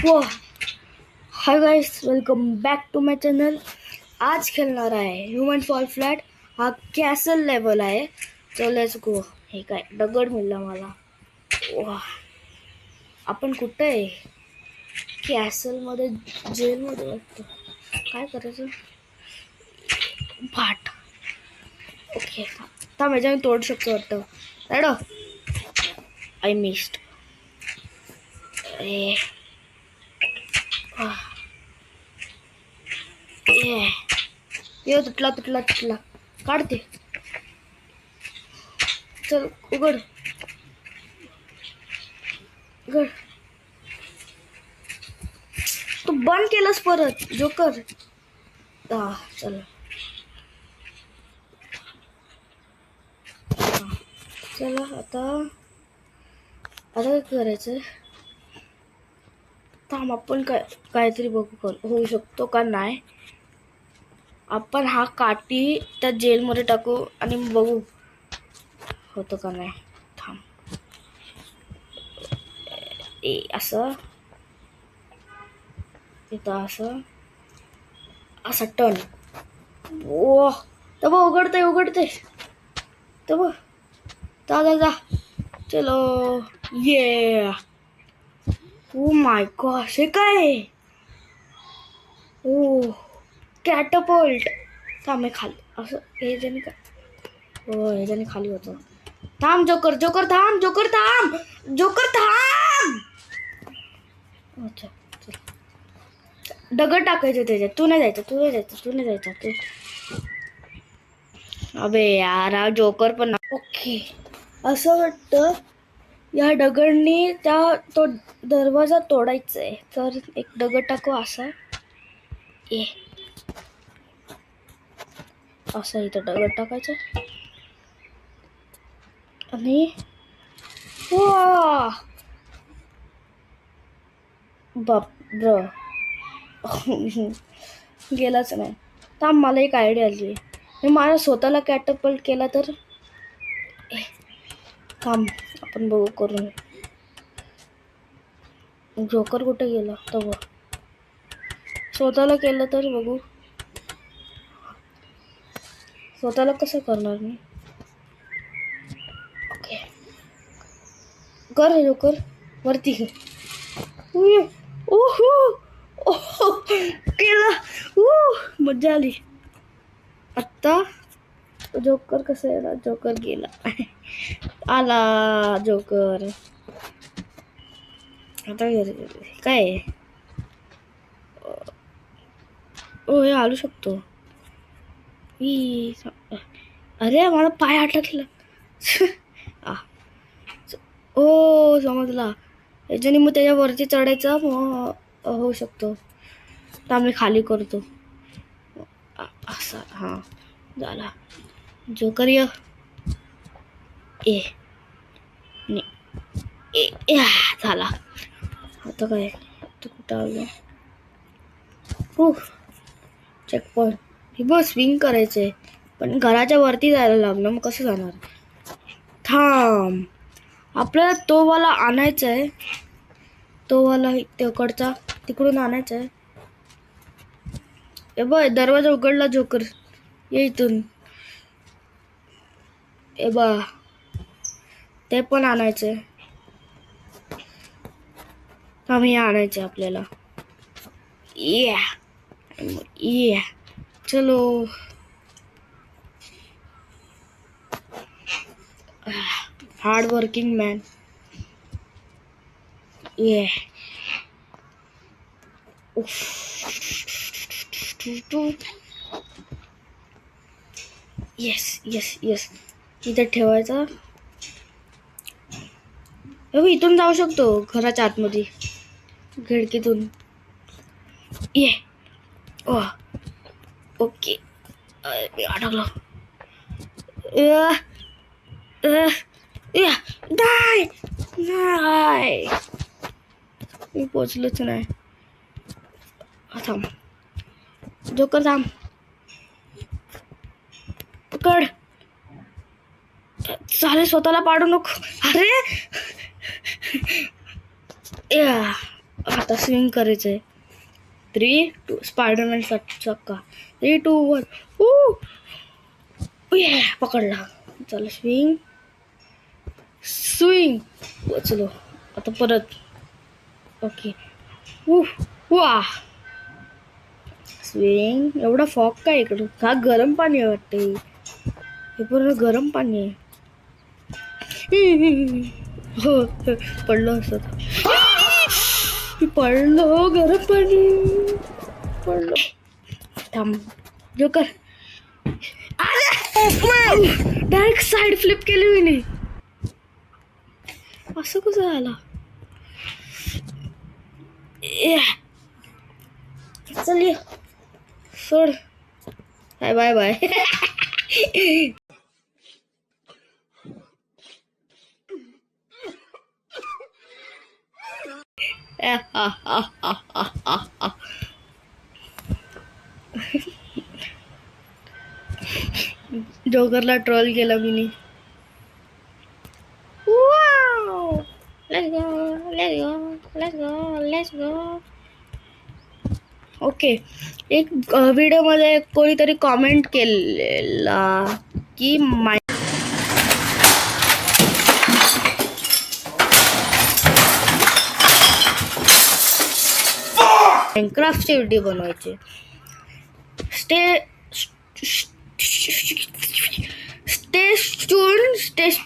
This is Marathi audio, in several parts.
हो. Hi guys, welcome back to my channel. आज खेळणार आहे ह्युमन फॉल फ्लॅट. हा कॅसल लेवल आहे. चल लेट्स गो. हे काय दगड मिळला मला. वाह, आपण कुठे आहे? कॅसलमध्ये, जेलमध्ये वाटतं. काय करायचं? भाट. ओके, थांब ह्याच्याने तोडू शकतो वाटतं. रॅडो, आय मिस्ड. ए ये तुटला तुटला तुटला. काढते. चल उघड उघड. तू बंद केलंस परत जोकर. चल चला आता काय करायचं. थांब, आपण काहीतरी बघू होऊ शकतो का नाही. आपण हा काठी त्या जेलमध्ये टाकू आणि बघू होतं का नाही. थांब, असं इथं असं टर्न. ओ तब उघडते तब जा. चलो ये. ओ माय गॉश, हे काय? ओ कॅटपल्ट. थांब, हे खाली असं हे ज्याने काय. हो, ह्याच्याने खाली होतं. थांब जोकर थांब. अच्छा, चल. दगड टाकायचं त्याच्यात. तू नाही जायचं तू. अबे यार, हा जोकर पण. ओके, असं वाटतं या दगडनी तो दरवाजा तोडायचा आहे. तर एक दगड टाकू असा. असं इथं दगड टाकायचं आणि बाप ब्र गेलाच नाही. थांब, मला एक आयडिया आली. मी माझ्या स्वतःला कॅटपल्ट केला तर. थांब, आपण बघू करून. जोकर कुठे गेला? तो स्वतःला केलं तर बघू. स्वतःला कसं करणार मी? ओके, कर जोकर वरती. केला. मजा आली. आता जोकर कसं आहे? जोकर गेला. आला जोकर. आता काय? ओ, हे आलू शकतो. अरे, मला पाय अटकला. ओ समजला. याच्याने मग त्याच्यावरती चढायचा होऊ शकतो. तर आम्ही खाली करतो असा. हा झाला. जोकर झाला. आता काय? तू कुठं आलो? Check point. ही बस स्विंग करायचंय, पण घराच्या वरती जायला लागलं. मग कसं जाणार? थांब, आपल्याला तो वाला आणायचा आहे. तो वाला तिकडचा तिकडून आणायचा आहे. ए बघ, दरवाजा उघडला जोकर. ये इथून. ए बा, ते पण आणायचंय. आम्ही आणायचं आपल्याला. ये चलो. Hard working man. येस इथे ठेवायचा. इथून जाऊ शकतो घराच्या आतमध्ये, खिडकीतून. ओके, अडकलो. नाही, मी पोचलोच नाही. थांब जोकर, थांब. पकड. चालेल, स्वतःला पाडू नको. अरे आता स्विंग करायचंय. 3, 2 स्पायडरमॅन चक्का. 3, 2, 1. पकडला. चला स्विंग स्विंग. चलो आता परत. ओके. वा स्विंग. एवढा फॉग काय इकडं? हा गरम पाणी आहे वाटते. हे पूर्ण गरम पाणी आहे. हो पडलो असत. पडलो गरम पाणी. पडलो. थांब जोकर. डायरेक्ट साइड फ्लिप केली मी. असं कसं झालं? चल ये सोड. Bye bye bye. जोकरला ट्रोल केला मी. Let's go. ओके. एक व्हिडिओमध्ये कोणीतरी कॉमेंट केलेला की माइनक्राफ्टची व्हिडिओ बनवायची. स्टे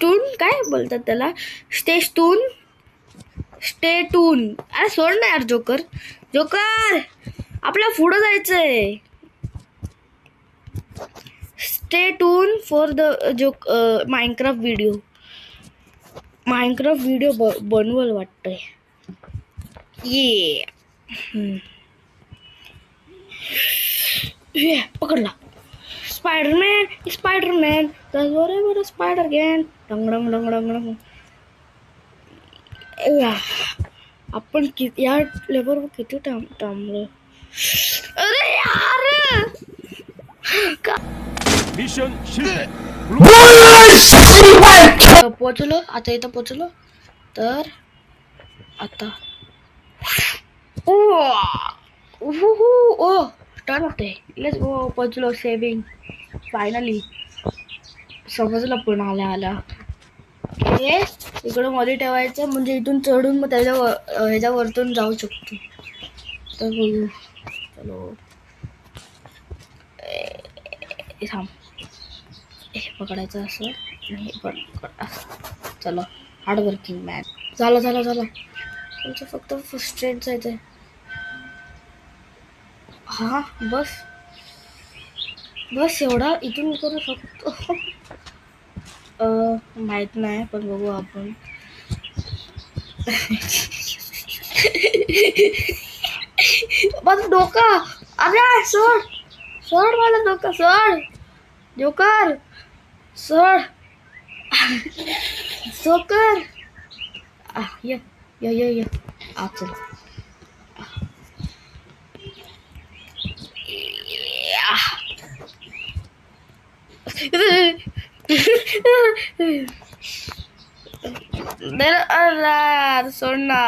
ट्यून काय बोलतात त्याला? Stay tune. अरे सोड ना यार जोकर. आपल्या पुढं जायचंय. Stay tune for the Minecraft video. Minecraft video बनवल वाटतंय. पकडला. स्पायडरमॅन बरं स्पायडर गॅन. डंग. आपण या लेवलवर किती थांबलो. अरे यार मिशन शिल्ड. पोचलो. आता इथं पोचलो तर आता स्टार्ट होते. Let's go. पोचलो. Saving finally. समजलं पण आल्या. हे इकडं मध्ये ठेवायचं म्हणजे इथून चढून मग ह्याच्यावरतून जाऊ शकतो. तर बघू. चलो थांब. हे पकडायचं असं आणि हे पण असं. चलो हार्ड वर्किंग मॅन. झालं तुमचं फक्त स्ट्रेट जायचंय. हा बस एवढा इथून करू शकतो. माहित नाही पण बघू आपण. माझं डोकं. अरे सोड माझं डोकं. सोड जोकर. सोड जोकर. ये चल. सोड ना.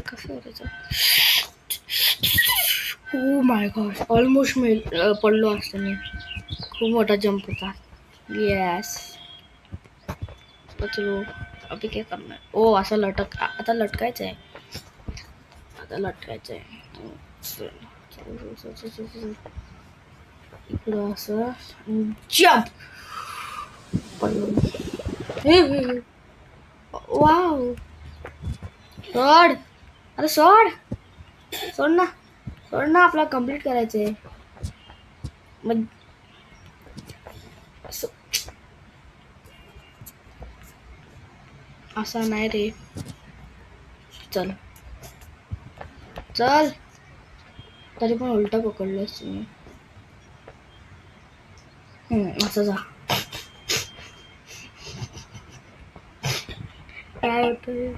कसं ओ माय गॉड. ऑलमोस्ट मी पडलो असतो मी. खूप मोठा जंप होता. येस. चलो अभी क्या करना है? ओ असं आता लटकायचं आहे. इकडं असं जंप. वाव. सोड ना आपला कंप्लीट करायचंय. मग असं नाही रे. चल तरी पण उलटा पकडलंस तुम्ही. असं जा. काय होतं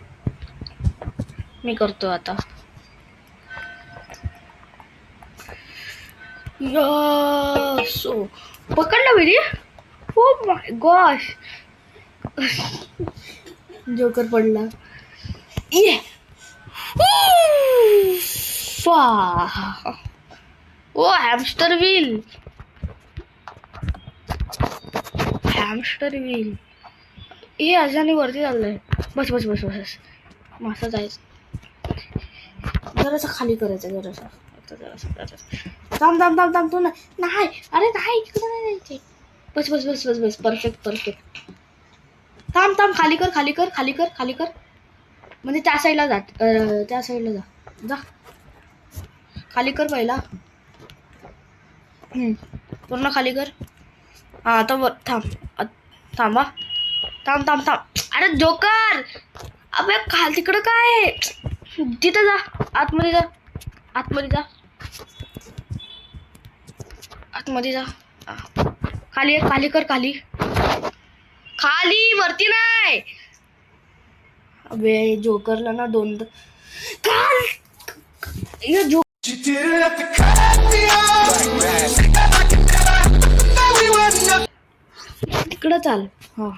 मी करतो आता. सो पकडला विधी. ओ माय गॉश, जोकर पडला. ये ओ हॅमस्टर व्हील, हॅमस्टर व्हील. हे अजाने वरती चाललंय. बस बस बस बस, मासा जायचं. जरासं खाली करायचं, जरासं. थांब थांब थांब थांब, तू नाही. अरे नाही, इकडे नाही जायचे. बस बस बस बस बस, परफेक्ट परफेक्ट. थांब थांब, खाली कर खाली कर खाली कर खाली कर. म्हणजे त्या साईडला जा, त्या साईडला जा. जा खाली कर पहिला. पूर्ण खाली कर. हा आता वर थांब. थांबा, थांब थांब थांब. अरे जोकर, अबे खाल तिकडं काय. तिथं जा, आतमध्ये जा, आतमध्ये जा, आतमध्ये जा. खाली खाली कर खाली, खाली, वरती नाही. अबे जोकरला ना दोनदा काल. तिकडं चाल. हा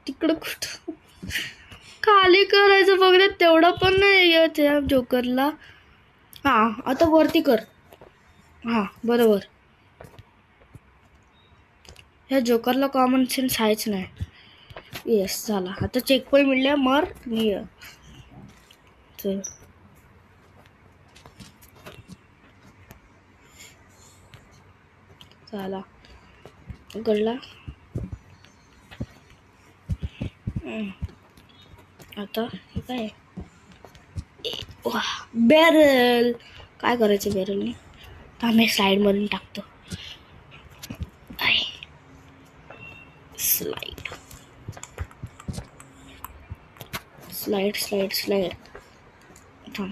तिकडं कुठं खाली करायचं बघ, तेवढं पण नाही येत या जोकरला. हा आता वरती कर. हा बरोबर. ह्या जोकरला कॉमन सेन्स आहेच नाही. येस झाला. आता चेक पॉईंट मिळल्या. मर मी चल. झाला उघडला. आता हे काय, बॅरल. काय करायचं बॅरलने. आम्ही साईड मधून टाकतो. Slide slide slide slide. थांब.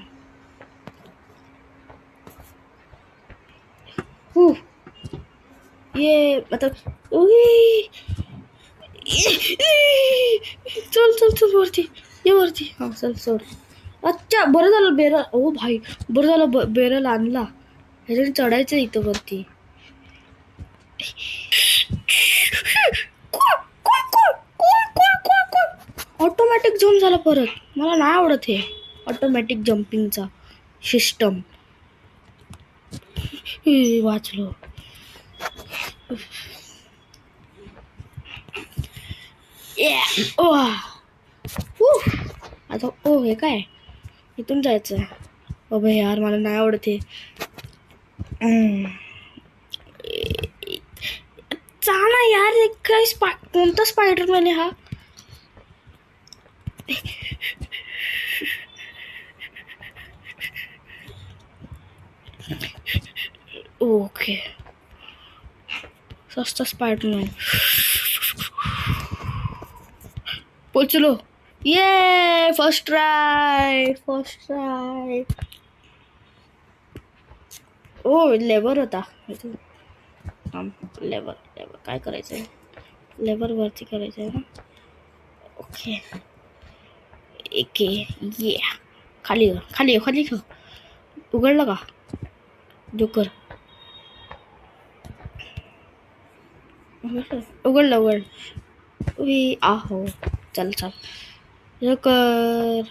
ये मतलब चल चल चल वरती ये, वरती. हा चल सोड. अच्छा बरं झालं बेरल. ओ भाई बरं झालं बेरल आणला. ह्याच्याने चढायचं इथं वरती. ऑटोमॅटिक जम्प झाला परत. मला नाही आवडत हे ऑटोमॅटिक जम्पिंगचा सिस्टम. वाचलो. आता ओ हे काय, इथून जायचं. बाबा यार मला नाही आवडत हे. चाला यार, काय कोणता स्पायडरमॅन आहे हा. ओके सस्ता स्पायडरमॅन. पोचलो. ये फर्स्ट ट्राय, फर्स्ट ट्राय. ओ लेवर होता. लेवर लेवर काय करायचं आहे. लेवर वरती करायचं आहे ना. ओके एके ये खाली खाली खाली. उघडलं का जोकर. उघडलं उघड. आहो चल चल जोकर.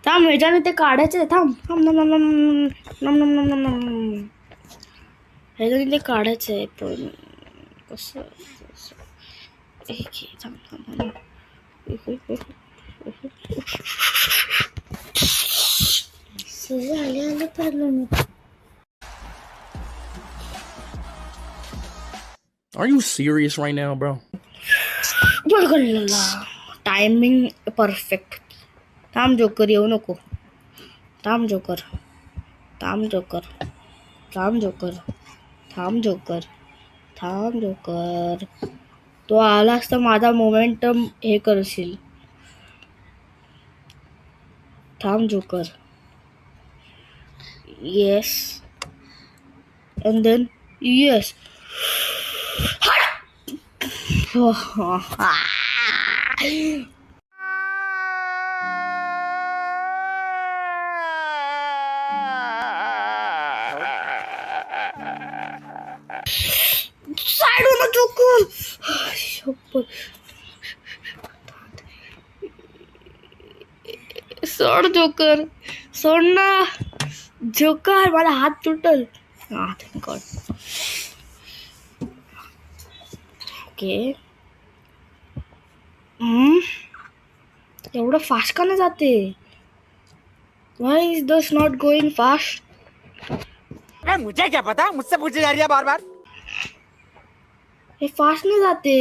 थांब ह्याच्याने ते काढायचं. थांब थांब नम नम नम नम नम नम नम. ह्याच्याने ते काढायचं आहे पण कसं. थांब थांब. Are you serious right now, bro? Timing perfect. थांब जोकर येऊ नको. थांब जोकर, थांब जोकर, थांब जोकर, थांब जोकर, थांब जोकर. तो आलास तर माझा मोमेंटम हे करशील. थांब joker. Yes and then yes. सोड जोकर, सोड ना जोकर, मला हात तुटल. हा थँक गॉड. ओके. एवढं फास्ट का नाही जाते? Y is this not going fast? मुझे क्या पता, मुझसे पूछी जा रही है बार बार. हे फास्ट नाही जाते.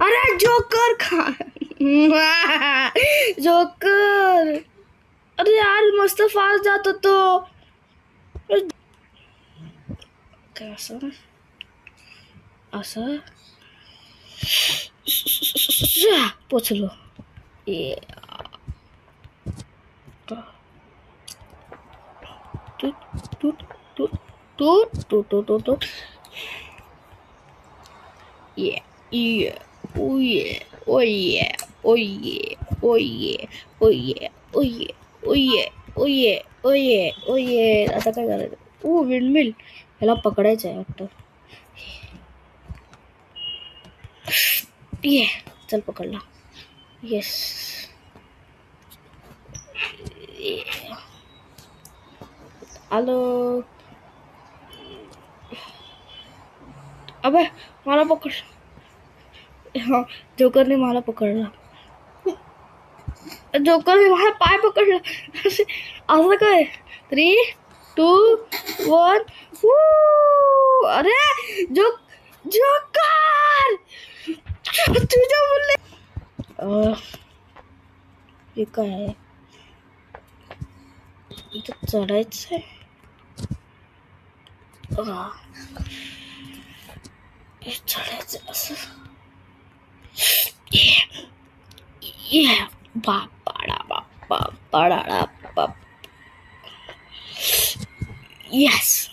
अरे जोकर खा. जोकर, अरे यार मस्त फास्ट जात होतो. असं असं पोचलो. आता काय करायचं? विंडमिल ह्याला पकडायचं आहे वाटतं. ये चल पकडला. येस. आलो. अबे मला पकड. हा जोकरने मला पकडला. जोकरने मला पाय पकडला. असं काय? 3, 2, 1. अरे जोकर तुझ्या मुले. हे काय आहे? इथं चढायचंय. चढायचं असं. येस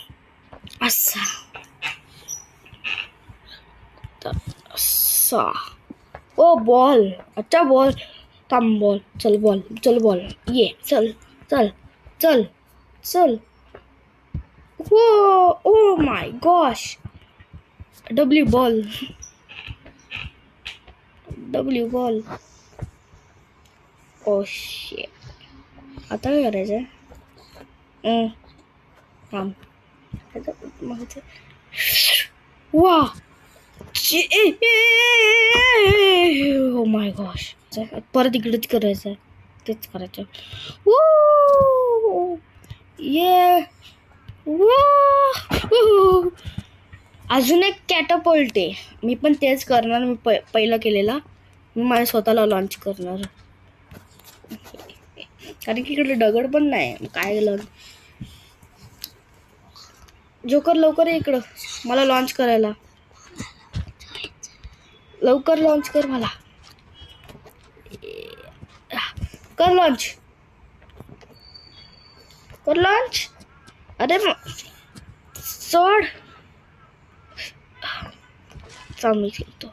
असा असा. ओ बॉल. अच्छा बॉल. थांब बॉल. चल बॉल. चल बॉल. ये चल चल चल चल. हो. Oh my gosh. W ball. W ball. Oh shit. आता काय करायचं? थांब. वा. Oh my gosh. परत इकडेच करायचं. तेच करायचं. ये. अजून एक कॅटपोल्ट आहे. मी पण तेच करणार. मी पहिलं केलेला. मी माझ्या स्वतःला लॉन्च करणार. कारण की इकडे दगड पण नाही. काय गेलं? जोकर लवकर ये इकडं. मला लॉन्च करायला. लवकर लॉन्च कर मला. कर लॉन्च. कर लॉन्च. अरे सोड. चांगली खेळतो.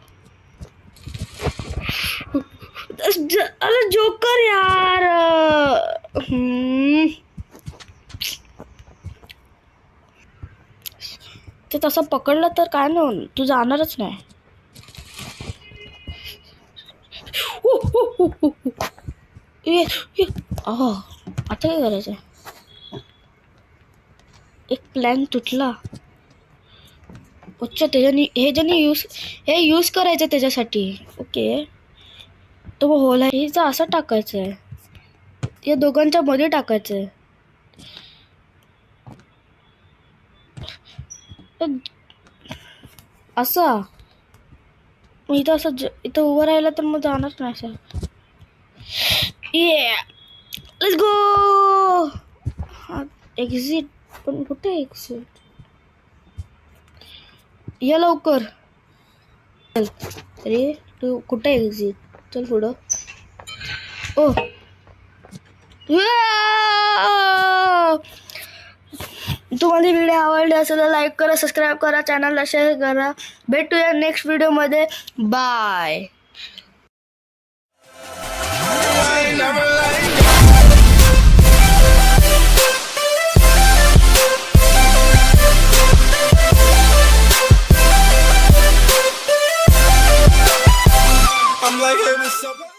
अरे जोकर यार. ते तसं पकडलं तर काय नाही, तू जाणारच नाही. आता काय करायचं? एक प्लॅन तुटला. अच्छा त्याच्यानी हे यूज करायचं त्याच्यासाठी. ओके. तो होल आहे हिचा असं टाकायचं आहे. या दोघांच्या मध्ये टाकायचं आहे. असं मग इथं असं इथं उभं राहिलं तर मग जाणार नाही असं. ये लेट्स गो. एक्झिट. पण कुठे एक्झिट? या लवकर. चल. अरे तू कुठे एक्झिट? चल पुढं. ओ तुम्हाला व्हिडिओ आवडले असेल तर लाईक करा, सबस्क्राईब करा, चॅनलला शेअर करा. भेटूया नेक्स्ट व्हिडिओमध्ये. Bye. I'm like, hey, what's up?